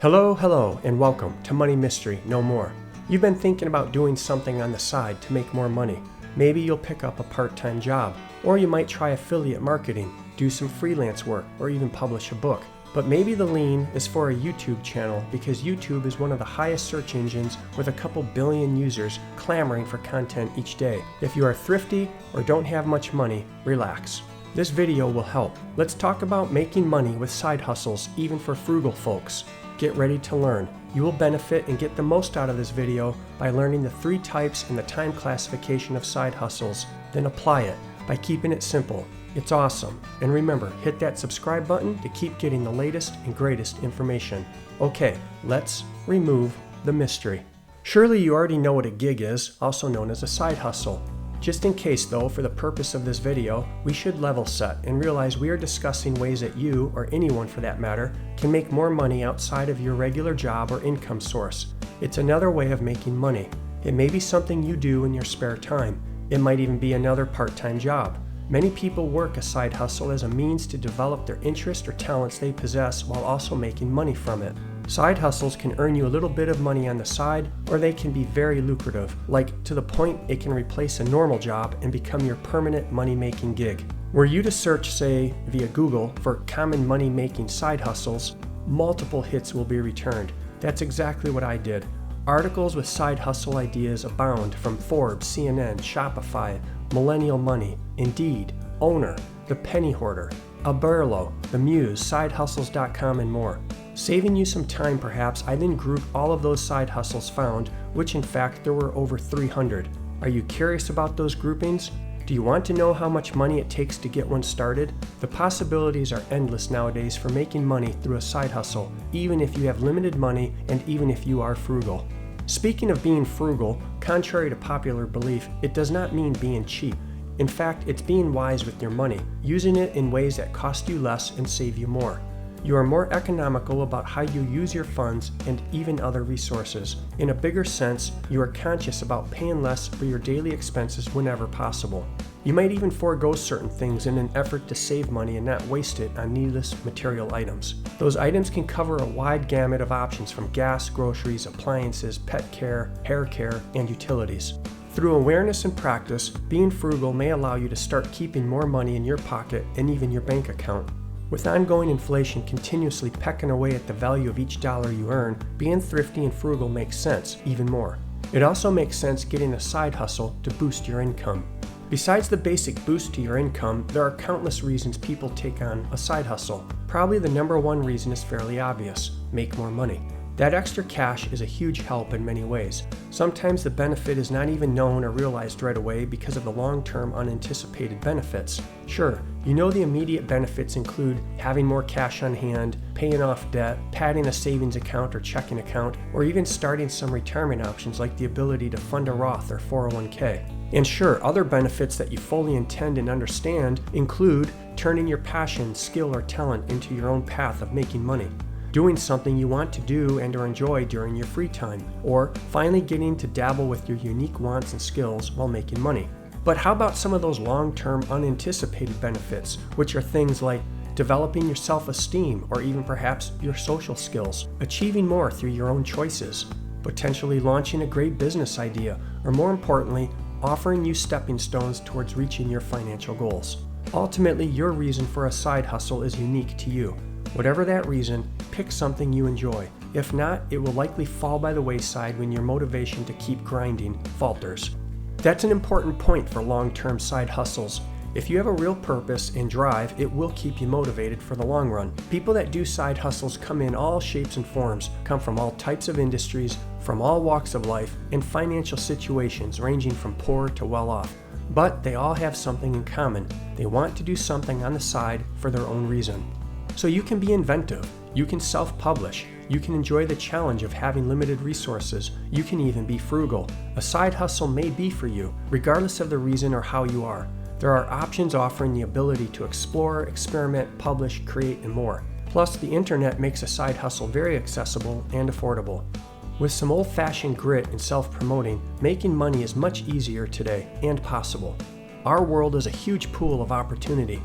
Hello, and welcome to Money Mystery No More. You've been thinking about doing something on the side to make more money. Maybe you'll pick up a part-time job, or you might try affiliate marketing, do some freelance work, or even publish a book. But maybe the lean is for a YouTube channel because YouTube is one of the highest search engines with a couple billion users clamoring for content each day. If you are thrifty or don't have much money, relax. This video will help. Let's talk about making money with side hustles, even for frugal folks. Get ready to learn. You will benefit and get the most out of this video by learning the 3 types and the time classification of side hustles. Then apply it by keeping it simple. It's awesome. And remember, hit that subscribe button to keep getting the latest and greatest information. Okay, let's remove the mystery. Surely you already know what a gig is, also known as a side hustle. Just in case though, for the purpose of this video, we should level set and realize we are discussing ways that you, or anyone for that matter, can make more money outside of your regular job or income source. It's another way of making money. It may be something you do in your spare time. It might even be another part-time job. Many people work a side hustle as a means to develop their interest or talents they possess while also making money from it. Side hustles can earn you a little bit of money on the side, or they can be very lucrative, like to the point it can replace a normal job and become your permanent money-making gig. Were you to search, say, via Google for common money-making side hustles, multiple hits will be returned. That's exactly what I did. Articles with side hustle ideas abound from Forbes, CNN, Shopify, Millennial Money, Indeed, Owner, The Penny Hoarder, Aberlo, The Muse, SideHustles.com, and more. Saving you some time perhaps, I then grouped all of those side hustles found, which in fact there were over 300. Are you curious about those groupings? Do you want to know how much money it takes to get one started? The possibilities are endless nowadays for making money through a side hustle, even if you have limited money and even if you are frugal. Speaking of being frugal, contrary to popular belief, it does not mean being cheap. In fact, it's being wise with your money, using it in ways that cost you less and save you more. You are more economical about how you use your funds and even other resources. In a bigger sense, you are conscious about paying less for your daily expenses whenever possible. You might even forego certain things in an effort to save money and not waste it on needless material items. Those items can cover a wide gamut of options from gas, groceries, appliances, pet care, hair care, and utilities. Through awareness and practice, being frugal may allow you to start keeping more money in your pocket and even your bank account. With ongoing inflation continuously pecking away at the value of each dollar you earn, being thrifty and frugal makes sense even more. It also makes sense getting a side hustle to boost your income. Besides the basic boost to your income, there are countless reasons people take on a side hustle. Probably the number one reason is fairly obvious: make more money. That extra cash is a huge help in many ways. Sometimes the benefit is not even known or realized right away because of the long-term unanticipated benefits. Sure, you know the immediate benefits include having more cash on hand, paying off debt, padding a savings account or checking account, or even starting some retirement options like the ability to fund a Roth or 401k. And sure, other benefits that you fully intend and understand include turning your passion, skill, or talent into your own path of making money, doing something you want to do and or enjoy during your free time, or finally getting to dabble with your unique wants and skills while making money. But how about some of those long-term unanticipated benefits, which are things like developing your self-esteem or even perhaps your social skills, achieving more through your own choices, potentially launching a great business idea, or more importantly, offering you stepping stones towards reaching your financial goals. Ultimately, your reason for a side hustle is unique to you. Whatever that reason, pick something you enjoy. If not, it will likely fall by the wayside when your motivation to keep grinding falters. That's an important point for long-term side hustles. If you have a real purpose and drive, it will keep you motivated for the long run. People that do side hustles come in all shapes and forms, come from all types of industries, from all walks of life, and financial situations ranging from poor to well off. But they all have something in common. They want to do something on the side for their own reason. So you can be inventive, you can self-publish, you can enjoy the challenge of having limited resources, you can even be frugal. A side hustle may be for you, regardless of the reason or how you are. There are options offering the ability to explore, experiment, publish, create, and more. Plus, the internet makes a side hustle very accessible and affordable. With some old-fashioned grit and self-promoting, making money is much easier today and possible. Our world is a huge pool of opportunity.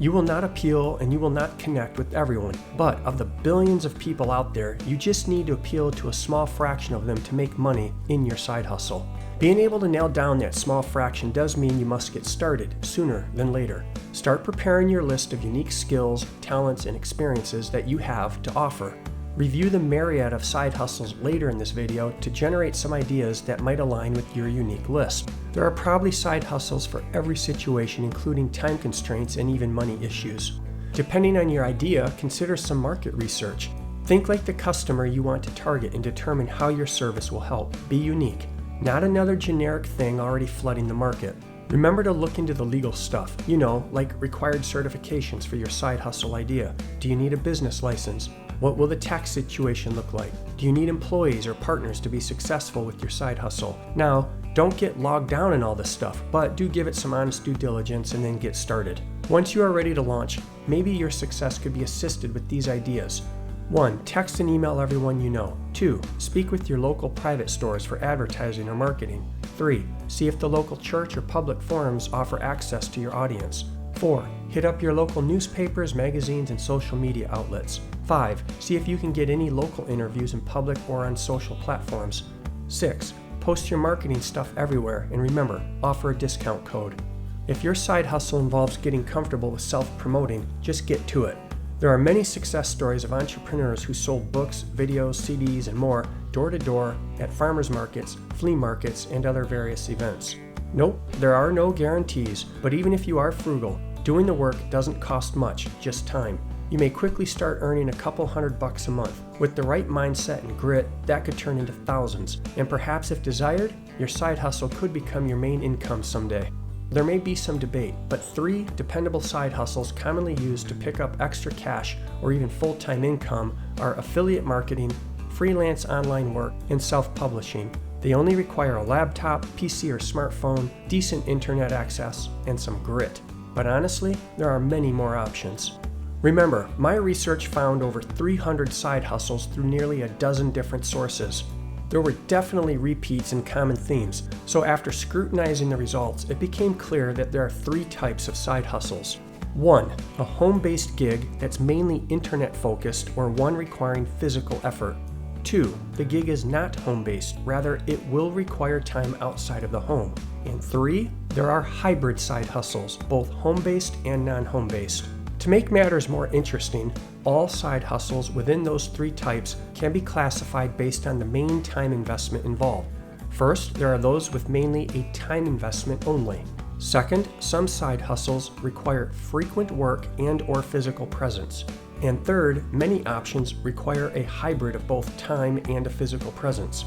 You will not appeal and you will not connect with everyone, but of the billions of people out there, you just need to appeal to a small fraction of them to make money in your side hustle. Being able to nail down that small fraction does mean you must get started sooner than later. Start preparing your list of unique skills, talents, and experiences that you have to offer. Review the myriad of side hustles later in this video to generate some ideas that might align with your unique list. There are probably side hustles for every situation, including time constraints and even money issues. Depending on your idea, consider some market research. Think like the customer you want to target and determine how your service will help. Be unique, not another generic thing already flooding the market. Remember to look into the legal stuff, like required certifications for your side hustle idea. Do you need a business license? What will the tax situation look like? Do you need employees or partners to be successful with your side hustle? Now, don't get logged down in all this stuff, but do give it some honest due diligence and then get started. Once you are ready to launch, maybe your success could be assisted with these ideas. 1. Text and email everyone you know. 2. Speak with your local private stores for advertising or marketing. 3. See if the local church or public forums offer access to your audience. 4. Hit up your local newspapers, magazines, and social media outlets. 5. See if you can get any local interviews in public or on social platforms. 6. Post your marketing stuff everywhere, and remember, offer a discount code. If your side hustle involves getting comfortable with self-promoting, just get to it. There are many success stories of entrepreneurs who sold books, videos, CDs, and more door to door at farmers markets, flea markets, and other various events. Nope, there are no guarantees, but even if you are frugal, doing the work doesn't cost much, just time. You may quickly start earning a couple $100 a month. With the right mindset and grit, that could turn into thousands. And perhaps if desired, your side hustle could become your main income someday. There may be some debate, but 3 dependable side hustles commonly used to pick up extra cash or even full-time income are affiliate marketing, freelance online work, and self-publishing. They only require a laptop, PC, or smartphone, decent internet access, and some grit. But honestly, there are many more options. Remember, my research found over 300 side hustles through nearly a dozen different sources. There were definitely repeats and common themes, so after scrutinizing the results, it became clear that there are 3 types of side hustles. 1. A home-based gig that's mainly internet-focused or one requiring physical effort. 2. The gig is not home-based, rather it will require time outside of the home. And 3. There are hybrid side hustles, both home-based and non-home-based. To make matters more interesting, all side hustles within those 3 types can be classified based on the main time investment involved. First, there are those with mainly a time investment only. Second, some side hustles require frequent work and/or physical presence. And third, many options require a hybrid of both time and a physical presence.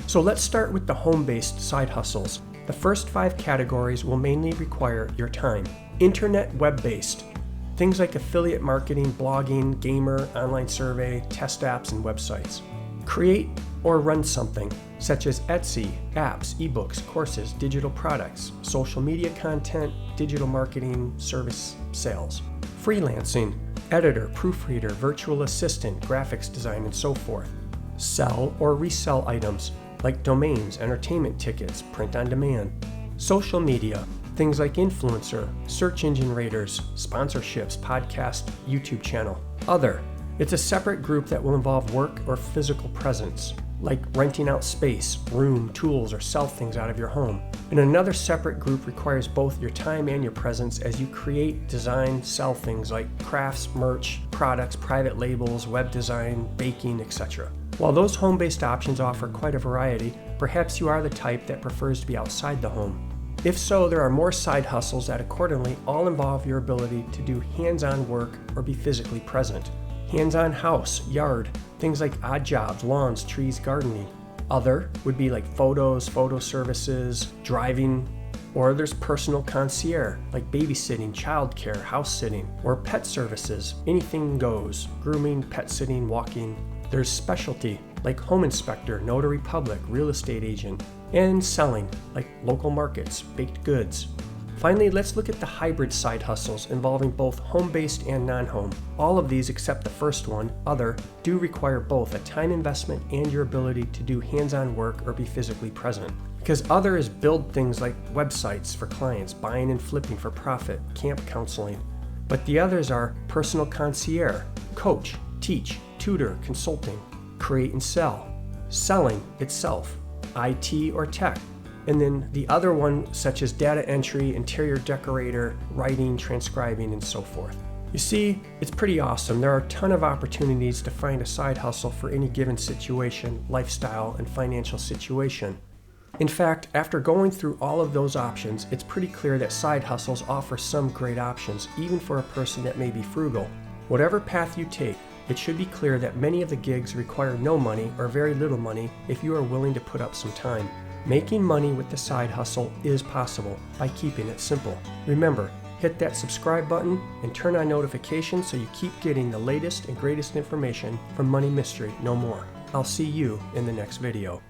So let's start with the home-based side hustles. The first 5 categories will mainly require your time. Internet web-based. Things like affiliate marketing, blogging, gamer, online survey, test apps, and websites. Create or run something, such as Etsy, apps, ebooks, courses, digital products, social media content, digital marketing, service sales. Freelancing, editor, proofreader, virtual assistant, graphics design, and so forth. Sell or resell items, like domains, entertainment tickets, print on demand. Social media, things like influencer, search engine raters, sponsorships, podcast, YouTube channel. Other, it's a separate group that will involve work or physical presence, like renting out space, room, tools, or sell things out of your home. And another separate group requires both your time and your presence as you create, design, sell things like crafts, merch, products, private labels, web design, baking, etc. While those home-based options offer quite a variety, perhaps you are the type that prefers to be outside the home. If so, there are more side hustles that accordingly all involve your ability to do hands-on work or be physically present. Hands-on house, yard, things like odd jobs, lawns, trees, gardening. Other would be like photos, photo services, driving, or there's personal concierge, like babysitting, childcare, house sitting, or pet services, anything goes, grooming, pet sitting, walking. There's specialty, like home inspector, notary public, real estate agent, and selling, like local markets, baked goods. Finally, let's look at the hybrid side hustles involving both home-based and non-home. All of these except the first one, other, do require both a time investment and your ability to do hands-on work or be physically present. Because other is build things like websites for clients, buying and flipping for profit, camp counseling. But the others are personal concierge, coach, teach, tutor, consulting, create and sell, selling itself, IT or tech, and then the other one such as data entry, interior decorator, writing, transcribing, and so forth. You see, it's pretty awesome. There are a ton of opportunities to find a side hustle for any given situation, lifestyle, and financial situation. In fact, after going through all of those options, it's pretty clear that side hustles offer some great options, even for a person that may be frugal. Whatever path you take, it should be clear that many of the gigs require no money or very little money if you are willing to put up some time. Making money with the side hustle is possible by keeping it simple. Remember, hit that subscribe button and turn on notifications so you keep getting the latest and greatest information from Money Mystery No More. I'll see you in the next video.